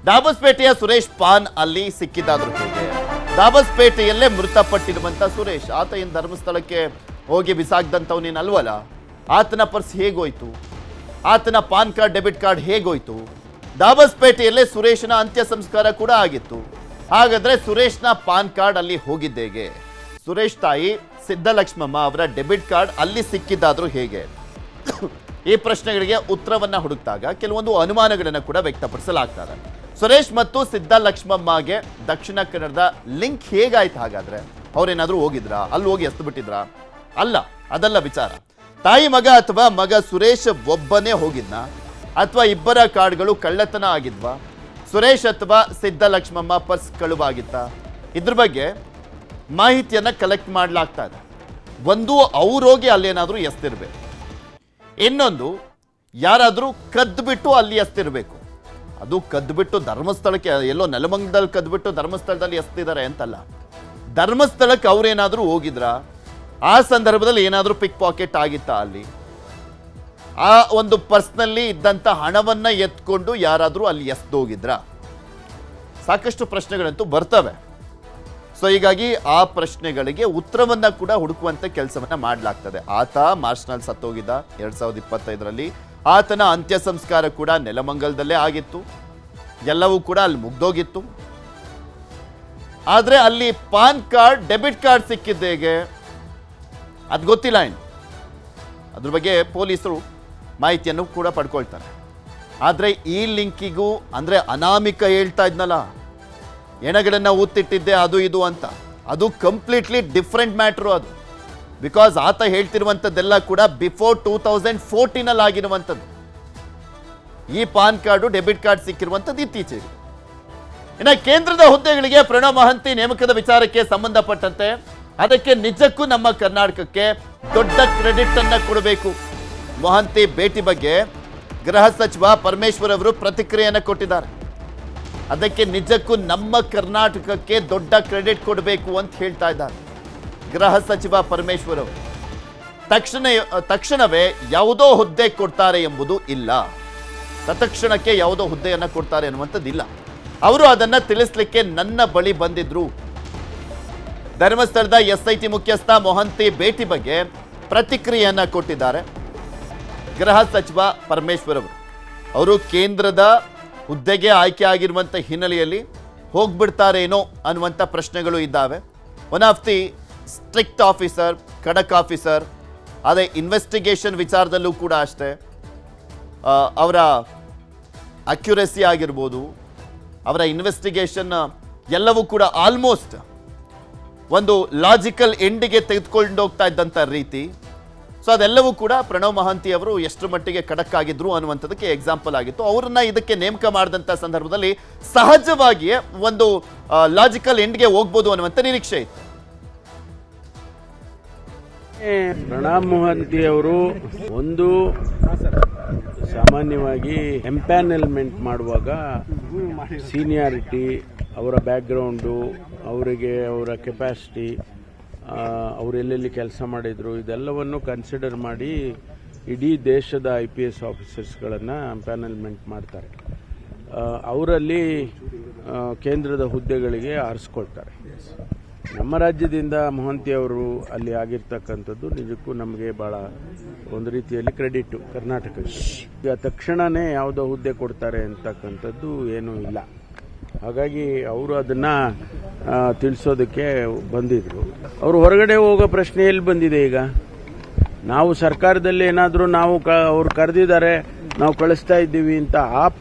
ದಾಬಸ್ಪೇಟೆಯ Suresh PAN ಅಲ್ಲಿ ಸಿಕ್ಕಿದ್ದಾದ್ರು ಹೇಗೆ? ದಾಬಸ್ಪೇಟೆಯಲ್ಲೇ ಮೃತಪಟ್ಟಿರುವಂತ ಸುರೇಶ್, ಆತ ಏನು ಧರ್ಮಸ್ಥಳಕ್ಕೆ ಹೋಗಿ ಬಿಸಾಕ್ದಂಥವನೇನಲ್ವಲ್ಲ. ಆತನ ಪರ್ಸ್ ಹೇಗೋಯ್ತು? ಆತನ ಪಾನ್ ಕಾರ್ಡ್, ಡೆಬಿಟ್ ಕಾರ್ಡ್ ಹೇಗೋಯ್ತು? ದಾಬಸ್ಪೇಟೆಯಲ್ಲೇ ಸುರೇಶನ ಅಂತ್ಯ ಸಂಸ್ಕಾರ ಕೂಡ ಆಗಿತ್ತು. ಹಾಗಾದ್ರೆ ಸುರೇಶ್ನ ಪಾನ್ ಕಾರ್ಡ್ ಅಲ್ಲಿ ಹೋಗಿದ್ದೇಗೆ? ಸುರೇಶ್ ತಾಯಿ ಸಿದ್ದಲಕ್ಷ್ಮಮ್ಮ ಅವರ ಡೆಬಿಟ್ ಕಾರ್ಡ್ ಅಲ್ಲಿ ಸಿಕ್ಕಿದ್ದಾದ್ರೂ ಹೇಗೆ? ಈ ಪ್ರಶ್ನೆಗಳಿಗೆ ಉತ್ತರವನ್ನ ಹುಡುಕಿದಾಗ ಕೆಲವೊಂದು ಅನುಮಾನಗಳನ್ನು ಕೂಡ ವ್ಯಕ್ತಪಡಿಸಲಾಗ್ತದೆ. ಸುರೇಶ್ ಮತ್ತು ಸಿದ್ದಲಕ್ಷ್ಮಮ್ಮಗೆ ದಕ್ಷಿಣ ಕನ್ನಡದ ಲಿಂಕ್ ಹೇಗಾಯ್ತು? ಹಾಗಾದ್ರೆ ಅವ್ರೇನಾದ್ರೂ ಹೋಗಿದ್ರಾ? ಅಲ್ಲಿ ಹೋಗಿ ಎಸ್ದು ಬಿಟ್ಟಿದ್ರಾ? ಅಲ್ಲ, ಅದಲ್ಲ ವಿಚಾರ. ತಾಯಿ ಮಗ ಅಥವಾ ಮಗ ಸುರೇಶ್ ಒಬ್ಬನೇ ಹೋಗಿದ್ನ ಅಥವಾ ಇಬ್ಬರ ಕಾರ್ಡ್ಗಳು ಕಳ್ಳತನ ಆಗಿದ್ವಾ? ಸುರೇಶ್ ಅಥವಾ ಸಿದ್ದಲಕ್ಷ್ಮಮ್ಮ ಪರ್ಸ್ ಕಳುವಾಗಿತ್ತ? ಇದ್ರ ಬಗ್ಗೆ ಮಾಹಿತಿಯನ್ನ ಕಲೆಕ್ಟ್ ಮಾಡಲಾಗ್ತಾ ಇದೆ. ಒಂದು, ಅವ್ರೋಗಿ ಅಲ್ಲೇನಾದ್ರೂ ಎಸ್ತಿರ್ಬೇಕು. ಇನ್ನೊಂದು, ಯಾರಾದ್ರೂ ಕದ್ದುಬಿಟ್ಟು ಅಲ್ಲಿ ಎಸ್ತಿರ್ಬೇಕು. ಅದು ಕದ್ದುಬಿಟ್ಟು ಧರ್ಮಸ್ಥಳಕ್ಕೆ, ಎಲ್ಲೋ ನೆಲಮಂಗಲದಲ್ಲಿ ಕದ್ದುಬಿಟ್ಟು ಧರ್ಮಸ್ಥಳದಲ್ಲಿ ಎಸ್ತಿದ್ದಾರೆ ಅಂತಲ್ಲ. ಧರ್ಮಸ್ಥಳಕ್ಕೆ ಅವ್ರೇನಾದ್ರೂ ಹೋಗಿದ್ರ? ಆ ಸಂದರ್ಭದಲ್ಲಿ ಏನಾದ್ರೂ ಪಿಕ್ ಪಾಕೆಟ್ ಆಗಿತ್ತಾ? ಅಲ್ಲಿ ಆ ಒಂದು ಪರ್ಸ್ನಲ್ಲಿ ಇದ್ದಂಥ ಹಣವನ್ನ ಎತ್ಕೊಂಡು ಯಾರಾದ್ರೂ ಅಲ್ಲಿ ಎಸ್ದೋಗಿದ್ರ? ಸಾಕಷ್ಟು ಪ್ರಶ್ನೆಗಳಂತೂ ಬರ್ತವೆ. ಸೊ ಹೀಗಾಗಿ ಆ ಪ್ರಶ್ನೆಗಳಿಗೆ ಉತ್ತರವನ್ನ ಕೂಡ ಹುಡುಕುವಂತ ಕೆಲಸವನ್ನ ಮಾಡಲಾಗ್ತದೆ. ಆತ ಮಾರ್ಚ್ನಲ್ಲಿ ಸತ್ತೋಗಿದ್ದ 2025ರಲ್ಲಿ. ಆತನ ಅಂತ್ಯ ಸಂಸ್ಕಾರ ಕೂಡ ನೆಲಮಂಗಲದಲ್ಲೇ ಆಗಿತ್ತು. ಎಲ್ಲವೂ ಕೂಡ ಅಲ್ಲಿ ಮುಗ್ದೋಗಿತ್ತು. ಆದ್ರೆ ಅಲ್ಲಿ ಪಾನ್ ಕಾರ್ಡ್, ಡೆಬಿಟ್ ಕಾರ್ಡ್ ಸಿಕ್ಕಿದ್ದು ಹೇಗೆ? ಅದು ಗೊತ್ತಿಲ್ಲ. ಇನ್ನು ಅದ್ರ ಬಗ್ಗೆ ಪೊಲೀಸರು ಮಾಹಿತಿಯನ್ನು ಕೂಡ ಪಡ್ಕೊಳ್ತಾರೆ. ಆದರೆ ಈ ಲಿಂಕಿಗೂ, ಅಂದರೆ ಅನಾಮಿಕ ಹೇಳ್ತಾ ಇದ್ನಲ್ಲ, ಎಣಗಳನ್ನು ಊತ್ತಿಟ್ಟಿದ್ದೆ ಅದು ಇದು ಅಂತ, ಅದು ಕಂಪ್ಲೀಟ್ಲಿ ಡಿಫ್ರೆಂಟ್ ಮ್ಯಾಟ್ರು ಅದು. ಬಿಕಾಸ್ ಆತ ಹೇಳ್ತಿರುವಂಥದ್ದೆಲ್ಲ ಕೂಡ ಬಿಫೋರ್ 2014 ಆಗಿರುವಂಥದ್ದು. ಈ ಪಾನ್ ಕಾರ್ಡು, ಡೆಬಿಟ್ ಕಾರ್ಡ್ ಸಿಕ್ಕಿರುವಂಥದ್ದು ಇತ್ತೀಚೆಗೆ. ಇನ್ನು ಕೇಂದ್ರದ ಹುದ್ದೆಗಳಿಗೆ ಪ್ರಣವ್ ಮಹಂತಿ ನೇಮಕದ ವಿಚಾರಕ್ಕೆ ಸಂಬಂಧಪಟ್ಟಂತೆ ಅದಕ್ಕೆ ನಿಜಕ್ಕೂ ನಮ್ಮ ಕರ್ನಾಟಕಕ್ಕೆ ದೊಡ್ಡ ಕ್ರೆಡಿಟ್ ಅನ್ನ ಕೊಡಬೇಕು. ಮೊಹಂತಿ ಭೇಟಿ ಬಗ್ಗೆ ಗೃಹ ಸಚಿವ ಪರಮೇಶ್ವರ್ ಅವರು ಪ್ರತಿಕ್ರಿಯೆಯನ್ನು ಕೊಟ್ಟಿದ್ದಾರೆ. ಅದಕ್ಕೆ ನಿಜಕ್ಕೂ ನಮ್ಮ ಕರ್ನಾಟಕಕ್ಕೆ ದೊಡ್ಡ ಕ್ರೆಡಿಟ್ ಕೊಡಬೇಕು ಅಂತ ಹೇಳ್ತಾ ಇದ್ದಾರೆ ಗೃಹ ಸಚಿವ ಪರಮೇಶ್ವರ್ ಅವರು. ತಕ್ಷಣವೇ ಯಾವುದೋ ಹುದ್ದೆ ಕೊಡ್ತಾರೆ ಎಂಬುದು ಇಲ್ಲ. ತತ್ಕ್ಷಣಕ್ಕೆ ಯಾವುದೋ ಹುದ್ದೆಯನ್ನು ಕೊಡ್ತಾರೆ ಅನ್ನುವಂಥದ್ದಿಲ್ಲ. ಅವರು ಅದನ್ನ ತಿಳಿಸ್ಲಿಕ್ಕೆ ನನ್ನ ಬಳಿ ಬಂದಿದ್ರು. ಧರ್ಮಸ್ಥಳದ SIT ಮುಖ್ಯಸ್ಥ ಮೊಹಂತಿ ಭೇಟಿ ಬಗ್ಗೆ ಪ್ರತಿಕ್ರಿಯೆಯನ್ನ ಕೊಟ್ಟಿದ್ದಾರೆ ಗೃಹ ಸಚಿವ ಪರಮೇಶ್ವರ್ ಅವರು. ಅವರು ಕೇಂದ್ರದ ಹುದ್ದೆಗೆ ಆಯ್ಕೆ ಆಗಿರುವಂಥ ಹಿನ್ನೆಲೆಯಲ್ಲಿ ಹೋಗ್ಬಿಡ್ತಾರೇನೋ ಅನ್ನುವಂಥ ಪ್ರಶ್ನೆಗಳು ಇದ್ದಾವೆ. One of the strict officer, ಖಡಕ್ ಆಫೀಸರ್. ಅದೇ ಇನ್ವೆಸ್ಟಿಗೇಷನ್ ವಿಚಾರದಲ್ಲೂ ಕೂಡ ಅಷ್ಟೇ. ಅವರ ಅಕ್ಯುರೆಸಿ ಆಗಿರ್ಬೋದು, ಅವರ ಇನ್ವೆಸ್ಟಿಗೇಷನ್ ಎಲ್ಲವೂ ಕೂಡ ಆಲ್ಮೋಸ್ಟ್ ಒಂದು ಲಾಜಿಕಲ್ ಎಂಡಿಗೆ ತೆಗೆದುಕೊಂಡು ಹೋಗ್ತಾ ಇದ್ದಂಥ ರೀತಿ. ಸೊ ಅದೆಲ್ಲವೂ ಕೂಡ ಪ್ರಣವ್ ಮಹಂತಿ ಅವರು ಎಷ್ಟು ಮಟ್ಟಿಗೆ ಖಡಕ್ ಆಗಿದ್ರು ಅನ್ನುವಂಥದ್ದಕ್ಕೆ ಎಕ್ಸಾಂಪಲ್ ಆಗಿತ್ತು. ಅವರನ್ನ ಇದಕ್ಕೆ ನೇಮಕ ಮಾಡಿದಂಥ ಸಂದರ್ಭದಲ್ಲಿ ಸಹಜವಾಗಿಯೇ ಒಂದು ಲಾಜಿಕಲ್ ಎಂಡ್ಗೆ ಹೋಗ್ಬೋದು ಅನ್ನುವಂಥ ನಿರೀಕ್ಷೆ ಇತ್ತು. ಪ್ರಣವ್ ಮಹಂತಿ ಅವರು ಒಂದು ಸಾಮಾನ್ಯವಾಗಿ ಎಂಪ್ಯಾನಲ್ಮೆಂಟ್ ಮಾಡುವಾಗ ಸೀನಿಯಾರಿಟಿ, ಅವರ ಬ್ಯಾಕ್ಗ್ರೌಂಡು, ಅವರಿಗೆ ಅವರ ಕೆಪಾಸಿಟಿ, ಅವರು ಎಲ್ಲೆಲ್ಲಿ ಕೆಲಸ ಮಾಡಿದ್ರು, ಇದೆಲ್ಲವನ್ನು ಕನ್ಸಿಡರ್ ಮಾಡಿ ಇಡೀ ದೇಶದ IPS ಆಫೀಸರ್ಸ್ಗಳನ್ನು ಎಂಪ್ಯಾನಲ್ಮೆಂಟ್ ಮಾಡ್ತಾರೆ. ಅವರಲ್ಲಿ ಕೇಂದ್ರದ ಹುದ್ದೆಗಳಿಗೆ ಆರಿಸ್ಕೊಳ್ತಾರೆ. ನಮ್ಮ ರಾಜ್ಯದಿಂದ ಮೊಹಂತಿ ಅವರು ಅಲ್ಲಿ ಆಗಿರ್ತಕ್ಕಂಥದ್ದು ನಿಜಕ್ಕೂ ನಮಗೆ ಭಾಳ ಒಂದು ರೀತಿಯಲ್ಲಿ ಕ್ರೆಡಿಟು ಕರ್ನಾಟಕಕ್ಕೆ. ಈಗ ತಕ್ಷಣವೇ ಯಾವುದೋ ಹುದ್ದೆ ಕೊಡ್ತಾರೆ ಅಂತಕ್ಕಂಥದ್ದು ಏನೂ ಇಲ್ಲ. ಹಾಗಾಗಿ ಅವರು ಅದನ್ನು ತಿಳಿಸೋದಕ್ಕೆ ಬಂದಿದ್ರು. ಅವರು ಹೊರಗಡೆ ಹೋಗೋ ಪ್ರಶ್ನೆ ಎಲ್ಲಿ ಬಂದಿದೆ? ಈಗ ನಾವು ಸರ್ಕಾರದಲ್ಲಿ ಏನಾದರೂ ನಾವು ಅವ್ರು ಕರೆದಿದ್ದಾರೆ, ನಾವು ಕಳಿಸ್ತಾ ಇದ್ದೀವಿ ಅಂತ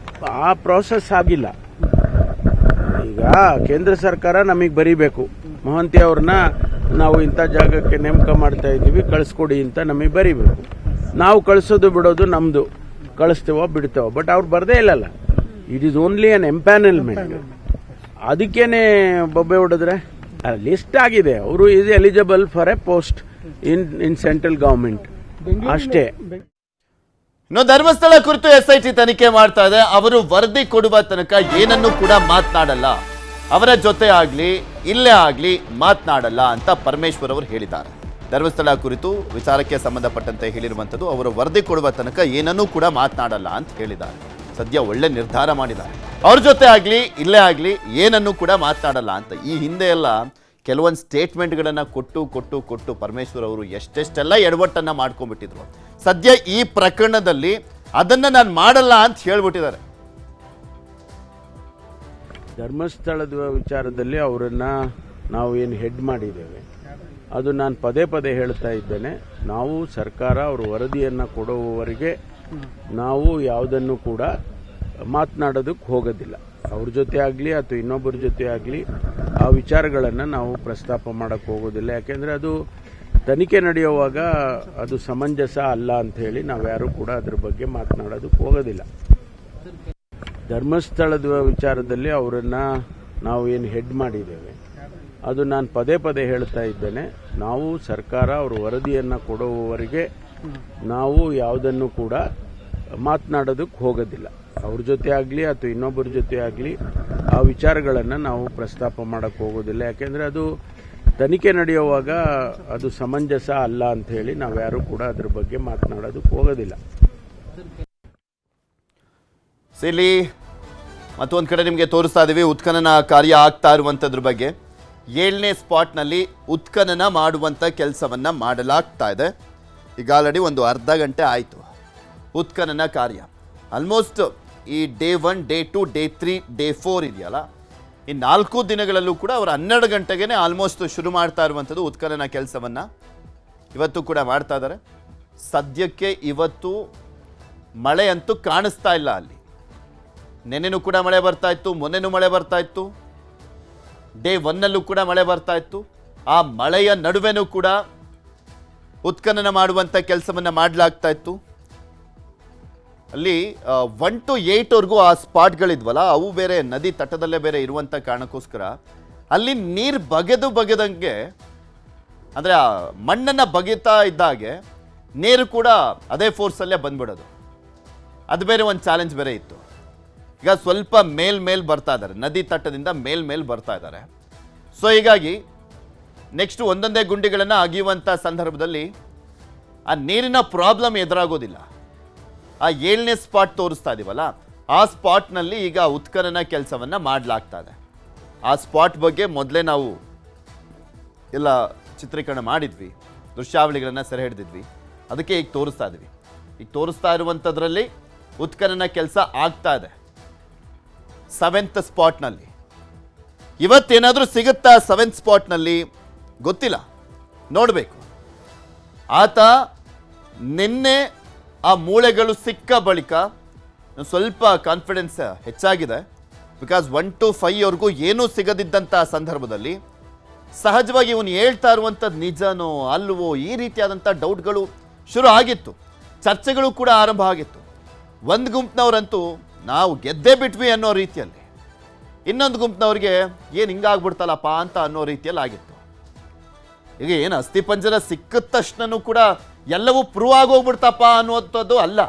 ಆ ಪ್ರಾಸೆಸ್ ಆಗಿಲ್ಲ. ಈಗ ಕೇಂದ್ರ ಸರ್ಕಾರ ನಮಗೆ ಬರೀಬೇಕು, ಮೊಹಂತಿ ಅವ್ರನ್ನ ನಾವು ಇಂಥ ಜಾಗಕ್ಕೆ ನೇಮಕ ಮಾಡ್ತಾ ಇದ್ದೀವಿ, ಕಳಿಸ್ಕೊಡಿ ಅಂತ ನಮಗೆ ಬರೀಬೇಕು. ನಾವು ಕಳಿಸೋದು ಬಿಡೋದು ನಮ್ಮದು, ಕಳಿಸ್ತೇವೋ ಬಿಡ್ತೇವೋ. ಬಟ್ ಅವ್ರು ಬರದೇ ಇಲ್ಲಲ್ಲ. It is only an empanelment. ಅದಕ್ಕೇನೆ ಬೊಬ್ಬೆ ಹೊಡೆದ್ರೆ ಲಿಸ್ಟ್ ಆಗಿದೆ. ಅವರು is eligible for a post in central government ಅಷ್ಟೇ. ಇನ್ನು ಧರ್ಮಸ್ಥಳ ಕುರಿತು SIT ತನಿಖೆ ಮಾಡ್ತಾ ಇದೆ. ಅವರು ವರದಿ ಕೊಡುವ ತನಕ ಏನನ್ನೂ ಕೂಡ ಮಾತನಾಡಲ್ಲ, ಅವರ ಜೊತೆ ಆಗ್ಲಿ ಇಲ್ಲೇ ಆಗ್ಲಿ ಮಾತನಾಡಲ್ಲ ಅಂತ ಪರಮೇಶ್ವರ್ ಅವರು ಹೇಳಿದ್ದಾರೆ. ಧರ್ಮಸ್ಥಳ ಕುರಿತು ವಿಚಾರಕ್ಕೆ ಸಂಬಂಧಪಟ್ಟಂತೆ ಹೇಳಿರುವಂಥದ್ದು, ಅವರು ವರದಿ ಕೊಡುವ ತನಕ ಏನನ್ನೂ ಕೂಡ ಮಾತನಾಡಲ್ಲ ಅಂತ ಹೇಳಿದ್ದಾರೆ. ಸದ್ಯ ಒಳ್ಳೆ ನಿರ್ಧಾರ ಮಾಡಿದ್ದಾರೆ. ಅವ್ರ ಜೊತೆ ಆಗಲಿ ಇಲ್ಲೇ ಆಗಲಿ ಏನನ್ನೂ ಕೂಡ ಮಾತನಾಡಲ್ಲ ಅಂತ. ಈ ಹಿಂದೆ ಎಲ್ಲ ಕೆಲವೊಂದು ಸ್ಟೇಟ್ಮೆಂಟ್ಗಳನ್ನು ಕೊಟ್ಟು ಪರಮೇಶ್ವರ್ ಅವರು ಎಷ್ಟೆಷ್ಟೆಲ್ಲ ಎಡವಟ್ಟನ್ನು ಮಾಡ್ಕೊಂಡ್ಬಿಟ್ಟಿದ್ರು. ಸದ್ಯ ಈ ಪ್ರಕರಣದಲ್ಲಿ ಅದನ್ನು ನಾನು ಮಾಡಲ್ಲ ಅಂತ ಹೇಳ್ಬಿಟ್ಟಿದ್ದಾರೆ. ಧರ್ಮಸ್ಥಳದ ವಿಚಾರದಲ್ಲಿ ಅವರನ್ನ ನಾವು ಏನು ಹೆಡ್ ಮಾಡಿದ್ದೇವೆ ಅದು ನಾನು ಪದೇ ಪದೇ ಹೇಳ್ತಾ ಇದ್ದೇನೆ. ನಾವು ಸರ್ಕಾರ ಅವರು ವರದಿಯನ್ನು ಕೊಡುವವರೆಗೆ ನಾವು ಯಾವುದನ್ನು ಕೂಡ ಮಾತನಾಡೋದಕ್ಕೆ ಹೋಗೋದಿಲ್ಲ. ಅವ್ರ ಜೊತೆ ಆಗಲಿ ಅಥವಾ ಇನ್ನೊಬ್ಬರ ಜೊತೆ ಆಗಲಿ ಆ ವಿಚಾರಗಳನ್ನು ನಾವು ಪ್ರಸ್ತಾಪ ಮಾಡೋಕ್ಕೆ ಹೋಗೋದಿಲ್ಲ. ಯಾಕೆಂದರೆ ಅದು ತನಿಖೆ ನಡೆಯುವಾಗ ಅದು ಸಮಂಜಸ ಅಲ್ಲ ಅಂಥೇಳಿ ನಾವ್ಯಾರೂ ಕೂಡ ಅದ್ರ ಬಗ್ಗೆ ಮಾತನಾಡೋದಕ್ಕೆ ಹೋಗೋದಿಲ್ಲ. ಧರ್ಮಸ್ಥಳದ ವಿಚಾರದಲ್ಲಿ ಅವರನ್ನು ನಾವು ಏನು ಹೆಡ್ ಮಾಡಿದ್ದೇವೆ ಅದು ನಾನು ಪದೇ ಪದೇ ಹೇಳ್ತಾ ಇದ್ದೇನೆ. ನಾವು ಸರ್ಕಾರ ಅವರು ವರದಿಯನ್ನು ಕೊಡುವವರೆಗೆ ನಾವು ಯಾವುದನ್ನು ಕೂಡ ಮಾತನಾಡೋದಕ್ಕೆ ಹೋಗೋದಿಲ್ಲ. ಅವ್ರ ಜೊತೆ ಆಗಲಿ ಅಥವಾ ಇನ್ನೊಬ್ಬರ ಜೊತೆ ಆಗಲಿ ಆ ವಿಚಾರಗಳನ್ನು ನಾವು ಪ್ರಸ್ತಾಪ ಮಾಡೋಕ್ಕೆ ಹೋಗೋದಿಲ್ಲ. ಯಾಕೆಂದರೆ ಅದು ತನಿಖೆ ನಡೆಯುವಾಗ ಅದು ಸಮಂಜಸ ಅಲ್ಲ ಅಂಥೇಳಿ ನಾವ್ಯಾರೂ ಕೂಡ ಅದ್ರ ಬಗ್ಗೆ ಮಾತನಾಡೋದಕ್ಕೆ ಹೋಗೋದಿಲ್ಲ. ಇಲ್ಲಿ ಮತ್ತೊಂದು ಕಡೆ ನಿಮಗೆ ತೋರಿಸ್ತಾ ಇದ್ದೀವಿ ಉತ್ಖನನ ಕಾರ್ಯ ಆಗ್ತಾ ಇರುವಂಥದ್ರ ಬಗ್ಗೆ. 7ನೇ ಸ್ಪಾಟ್ನಲ್ಲಿ ಉತ್ಖನನ ಮಾಡುವಂಥ ಕೆಲಸವನ್ನು ಮಾಡಲಾಗ್ತಾ ಇದೆ. ಈಗ ಆಲ್ರೆಡಿ ಒಂದು ಅರ್ಧ ಗಂಟೆ ಆಯಿತು ಉತ್ಖನನ ಕಾರ್ಯ. ಆಲ್ಮೋಸ್ಟ್ ಈ ಡೇ 1, ಡೇ 2, ಡೇ 3, ಡೇ 4 ಇದೆಯಲ್ಲ, ಈ 4 ದಿನಗಳಲ್ಲೂ ಕೂಡ ಅವರು 12 ಗಂಟೆಗೆ ಆಲ್ಮೋಸ್ಟ್ ಶುರು ಮಾಡ್ತಾ ಇರುವಂಥದ್ದು ಉತ್ಖನನ ಕೆಲಸವನ್ನು. ಇವತ್ತು ಕೂಡ ಮಾಡ್ತಾ ಇದ್ದಾರೆ. ಸದ್ಯಕ್ಕೆ ಇವತ್ತು ಮಳೆ ಅಂತೂ ಕಾಣಿಸ್ತಾ ಇಲ್ಲ ಅಲ್ಲಿ. ನೆನ್ನೆನೂ ಕೂಡ ಮಳೆ ಬರ್ತಾ ಇತ್ತು, ಮೊನ್ನೆನೂ ಮಳೆ ಬರ್ತಾ ಇತ್ತು, ಡೇ 1ನಲ್ಲೂ ಕೂಡ ಮಳೆ ಬರ್ತಾ ಇತ್ತು. ಆ ಮಳೆಯ ನಡುವೆನೂ ಕೂಡ ಉತ್ಖನನ ಮಾಡುವಂಥ ಕೆಲಸವನ್ನು ಮಾಡಲಾಗ್ತಾ ಇತ್ತು. ಅಲ್ಲಿ 1 to 8ವರೆಗೂ ಆ ಸ್ಪಾಟ್ಗಳಿದ್ವಲ್ಲ, ಅವು ಬೇರೆ ನದಿ ತಟದಲ್ಲೇ ಬೇರೆ ಇರುವಂಥ ಕಾರಣಕ್ಕೋಸ್ಕರ ಅಲ್ಲಿ ನೀರು ಬಗೆದಂಗೆ, ಅಂದರೆ ಆ ಮಣ್ಣನ್ನು ಬಗೆತಾ ಇದ್ದಾಗೆ ನೀರು ಕೂಡ ಅದೇ ಫೋರ್ಸಲ್ಲೇ ಬಂದ್ಬಿಡೋದು. ಅದು ಬೇರೆ ಒಂದು ಚಾಲೆಂಜ್ ಬೇರೆ ಇತ್ತು. ಈಗ ಸ್ವಲ್ಪ ಮೇಲ್ ಬರ್ತಾ ಇದ್ದಾರೆ, ನದಿ ತಟ್ಟದಿಂದ ಮೇಲ್ ಬರ್ತಾ ಇದ್ದಾರೆ. ಸೊ ಹೀಗಾಗಿ ನೆಕ್ಸ್ಟ್ ಒಂದೊಂದೇ ಗುಂಡಿಗಳನ್ನು ಅಗಿಯುವಂಥ ಸಂದರ್ಭದಲ್ಲಿ ಆ ನೀರಿನ ಪ್ರಾಬ್ಲಮ್ ಎದುರಾಗೋದಿಲ್ಲ. ಆ 7ನೇ ಸ್ಪಾಟ್ ತೋರಿಸ್ತಾ ಇದೀವಲ್ಲ, ಆ ಸ್ಪಾಟ್ನಲ್ಲಿ ಈಗ ಉತ್ಖನನ ಕೆಲಸವನ್ನು ಮಾಡಲಾಗ್ತಾ ಇದೆ. ಆ ಸ್ಪಾಟ್ ಬಗ್ಗೆ ಮೊದಲೇ ನಾವು ಎಲ್ಲ ಚಿತ್ರೀಕರಣ ಮಾಡಿದ್ವಿ, ದೃಶ್ಯಾವಳಿಗಳನ್ನು ಸೆರೆ ಹಿಡಿದಿದ್ವಿ. ಅದಕ್ಕೆ ಈಗ ತೋರಿಸ್ತಾ ಇದ್ವಿ. ಈಗ ತೋರಿಸ್ತಾ ಇರುವಂಥದ್ರಲ್ಲಿ ಉತ್ಖನನ ಕೆಲಸ ಆಗ್ತಾ ಇದೆ 7th ಸ್ಪಾಟ್ನಲ್ಲಿ. ಇವತ್ತೇನಾದರೂ ಸಿಗುತ್ತಾ 7th ಸ್ಪಾಟ್ನಲ್ಲಿ ಗೊತ್ತಿಲ್ಲ, ನೋಡಬೇಕು. ಆತ ನಿನ್ನೆ ಆ ಮೂಳೆಗಳು ಸಿಕ್ಕ ಬಳಿಕ ಸ್ವಲ್ಪ ಕಾನ್ಫಿಡೆನ್ಸ್ ಹೆಚ್ಚಾಗಿದೆ. ಬಿಕಾಸ್ 1 to 5ವರೆಗೂ ಏನೂ ಸಿಗದಿದ್ದಂಥ ಸಂದರ್ಭದಲ್ಲಿ ಸಹಜವಾಗಿ ಇವನು ಹೇಳ್ತಾ ಇರುವಂಥದ್ದು ನಿಜನೋ ಅಲ್ವೋ ಈ ರೀತಿಯಾದಂಥ ಡೌಟ್ಗಳು ಶುರು ಆಗಿತ್ತು. ಚರ್ಚೆಗಳು ಕೂಡ ಆರಂಭ ಆಗಿತ್ತು. ಒಂದು ಗುಂಪಿನವರಂತೂ ನಾವು ಗೆದ್ದೇ ಬಿಟ್ವಿ ಅನ್ನೋ ರೀತಿಯಲ್ಲಿ, ಇನ್ನೊಂದು ಗುಂಪಿನವ್ರಿಗೆ ಏನು ಹಿಂಗಾಗ್ಬಿಡ್ತಲ್ಲಪ್ಪ ಅಂತ ಅನ್ನೋ ರೀತಿಯಲ್ಲಿ ಆಗಿತ್ತು. ಈಗ ಏನು ಅಸ್ಥಿಪಂಜರ ಸಿಕ್ಕಿದ ತಕ್ಷಣನೂ ಕೂಡ ಎಲ್ಲವೂ ಪ್ರೂವ್ ಆಗೋಗ್ಬಿಡ್ತಪ್ಪ ಅನ್ನುವಂಥದ್ದು ಅಲ್ಲ.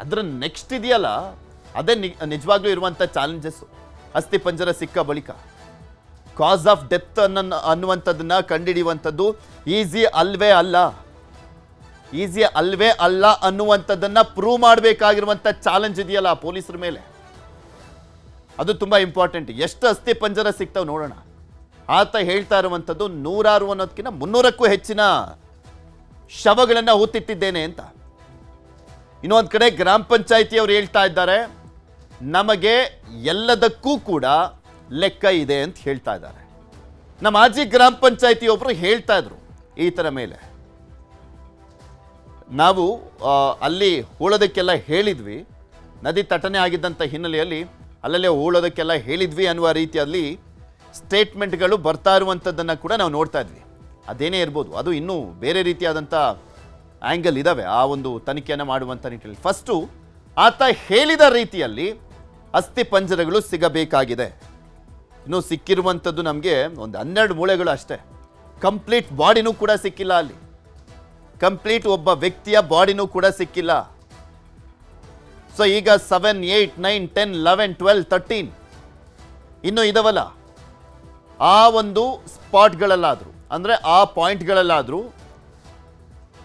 ಅದರ ನೆಕ್ಸ್ಟ್ ಇದೆಯಲ್ಲ, ಅದೇ ನಿಜವಾಗ್ಲೂ ಇರುವಂಥ ಚಾಲೆಂಜಸ್ಸು. ಅಸ್ಥಿಪಂಜರ ಸಿಕ್ಕ ಬಳಿಕ ಕಾಸ್ ಆಫ್ ಡೆತ್ ಅನ್ನುವಂಥದ್ದನ್ನ ಕಂಡುಹಿಡಿಯುವಂಥದ್ದು ಈಸಿ ಅಲ್ವೇ ಅಲ್ಲ ಅನ್ನುವಂಥದ್ದನ್ನು ಪ್ರೂವ್ ಮಾಡಬೇಕಾಗಿರುವಂಥ ಚಾಲೆಂಜ್ ಇದೆಯಲ್ಲ ಪೊಲೀಸರ ಮೇಲೆ, ಅದು ತುಂಬ ಇಂಪಾರ್ಟೆಂಟ್. ಎಷ್ಟು ಅಸ್ಥಿ ಪಂಜರ ಸಿಗ್ತಾವೆ ನೋಡೋಣ. ಆತ ಹೇಳ್ತಾ ಇರುವಂಥದ್ದು 100 ಅನ್ನೋದಕ್ಕಿಂತ 300ಕ್ಕೂ ಹೆಚ್ಚಿನ ಶವಗಳನ್ನು ಹೂತಿಟ್ಟಿದ್ದೇನೆ ಅಂತ. ಇನ್ನೊಂದು ಕಡೆ ಗ್ರಾಮ ಪಂಚಾಯಿತಿಯವರು ಹೇಳ್ತಾ ಇದ್ದಾರೆ, ನಮಗೆ ಎಲ್ಲದಕ್ಕೂ ಕೂಡ ಲೆಕ್ಕ ಇದೆ ಅಂತ ಹೇಳ್ತಾ ಇದ್ದಾರೆ. ನಮ್ಮ ಮಾಜಿ ಗ್ರಾಮ ಪಂಚಾಯಿತಿಯೊಬ್ಬರು ಹೇಳ್ತಾ ಇದ್ರು ಈ ಥರ ಮೇಲೆ, ನಾವು ಅಲ್ಲಿ ಹೂಳೋದಕ್ಕೆಲ್ಲ ಹೇಳಿದ್ವಿ, ನದಿ ತಟನೆ ಆಗಿದ್ದಂಥ ಹಿನ್ನೆಲೆಯಲ್ಲಿ ಅಲ್ಲಲ್ಲೇ ಹೂಳೋದಕ್ಕೆಲ್ಲ ಹೇಳಿದ್ವಿ ಅನ್ನುವ ರೀತಿಯಲ್ಲಿ ಸ್ಟೇಟ್ಮೆಂಟ್ಗಳು ಬರ್ತಾ ಇರುವಂಥದ್ದನ್ನು ಕೂಡ ನಾವು ನೋಡ್ತಾ ಇದ್ವಿ. ಅದೇನೇ ಇರ್ಬೋದು, ಅದು ಇನ್ನೂ ಬೇರೆ ರೀತಿಯಾದಂಥ ಆ್ಯಂಗಲ್ ಇದ್ದಾವೆ ಆ ಒಂದು ತನಿಖೆಯನ್ನು ಮಾಡುವಂಥ ನಿಟ್ಟಿನಲ್ಲಿ. ಫಸ್ಟು ಆತ ಹೇಳಿದ ರೀತಿಯಲ್ಲಿ ಅಸ್ಥಿ ಪಂಜರಗಳು ಸಿಗಬೇಕಾಗಿದೆ. ಇನ್ನು ಸಿಕ್ಕಿರುವಂಥದ್ದು ನಮಗೆ ಒಂದು 12 ಮೂಳೆಗಳು ಅಷ್ಟೇ. ಕಂಪ್ಲೀಟ್ ಬಾಡಿನೂ ಕೂಡ ಸಿಕ್ಕಿಲ್ಲ ಅಲ್ಲಿ. ಕಂಪ್ಲೀಟ್ ಒಬ್ಬ ವ್ಯಕ್ತಿಯ ಬಾಡಿನೂ ಕೂಡ ಸಿಕ್ಕಿಲ್ಲ. ಸೊ ಈಗ 7, 8, 9, 10, 11, 12, 13 ಇನ್ನು ಇದಾವಲ್ಲ, ಆ ಒಂದು ಸ್ಪಾಟ್ಗಳಲ್ಲಾದರೂ ಅಂದರೆ ಆ ಪಾಯಿಂಟ್ಗಳಲ್ಲಾದರೂ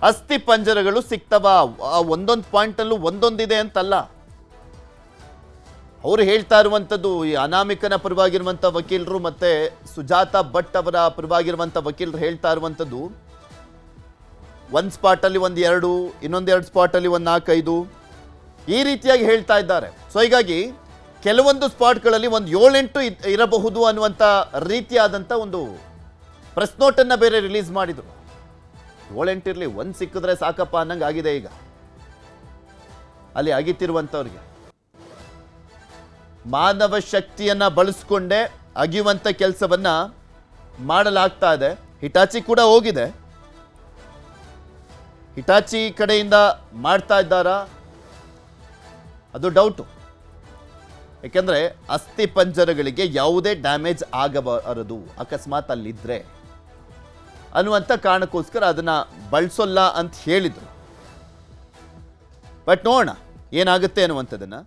ಅಸ್ಥಿ ಪಂಜರಗಳು ಸಿಗ್ತವ. ಒಂದೊಂದು ಪಾಯಿಂಟಲ್ಲೂ ಒಂದೊಂದಿದೆ ಅಂತಲ್ಲ, ಅವರು ಹೇಳ್ತಾ ಇರುವಂಥದ್ದು ಈ ಅನಾಮಿಕನ ಪರವಾಗಿರುವಂಥ ವಕೀಲರು ಮತ್ತೆ ಸುಜಾತಾ ಭಟ್ ಅವರ ಪರವಾಗಿರುವಂಥ ವಕೀಲರು ಹೇಳ್ತಾ ಇರುವಂಥದ್ದು ಒಂದು ಸ್ಪಾಟಲ್ಲಿ ಒಂದು 2, ಇನ್ನೊಂದು 2 ಸ್ಪಾಟಲ್ಲಿ ಒಂದು 4-5 ಈ ರೀತಿಯಾಗಿ ಹೇಳ್ತಾ ಇದ್ದಾರೆ. ಸೊ ಹೀಗಾಗಿ ಕೆಲವೊಂದು ಸ್ಪಾಟ್ಗಳಲ್ಲಿ ಒಂದು 7-8 ಇರಬಹುದು ಅನ್ನುವಂಥ ರೀತಿಯಾದಂಥ ಒಂದು ಪ್ರೆಸ್ ನೋಟನ್ನು ಬೇರೆ ರಿಲೀಸ್ ಮಾಡಿದರು. 7-8 ಇರಲಿ, ಒಂದು ಸಿಕ್ಕಿದ್ರೆ ಸಾಕಪ್ಪ ಅನ್ನಂಗೆ ಆಗಿದೆ ಈಗ ಅಲ್ಲಿ ಅಗಿತಿರುವಂಥವ್ರಿಗೆ. ಮಾನವ ಶಕ್ತಿಯನ್ನ ಬಳಸ್ಕೊಂಡೇ ಅಗಿಯುವಂಥ ಕೆಲಸವನ್ನ ಮಾಡಲಾಗ್ತಾ ಇದೆ. ಹಿಟಾಚಿ ಕೂಡ ಹೋಗಿದೆ, ಹಿಟಾಚಿ ಕಡೆಯಿಂದ ಮಾಡ್ತಾ ಇದ್ದಾರಾ ಅದು ಡೌಟು. ಯಾಕೆಂದ್ರೆ ಅಸ್ಥಿ ಪಂಜರಗಳಿಗೆ ಯಾವುದೇ ಡ್ಯಾಮೇಜ್ ಆಗಬಾರದು ಅಕಸ್ಮಾತ್ ಅಲ್ಲಿದ್ರೆ ಅನ್ನುವಂಥ ಕಾರಣಕ್ಕೋಸ್ಕರ ಅದನ್ನ ಬಳಸೋಲ್ಲ ಅಂತ ಹೇಳಿದ್ರು. ಬಟ್ ನೋಡೋಣ ಏನಾಗುತ್ತೆ ಅನ್ನುವಂಥದ್ದನ್ನ.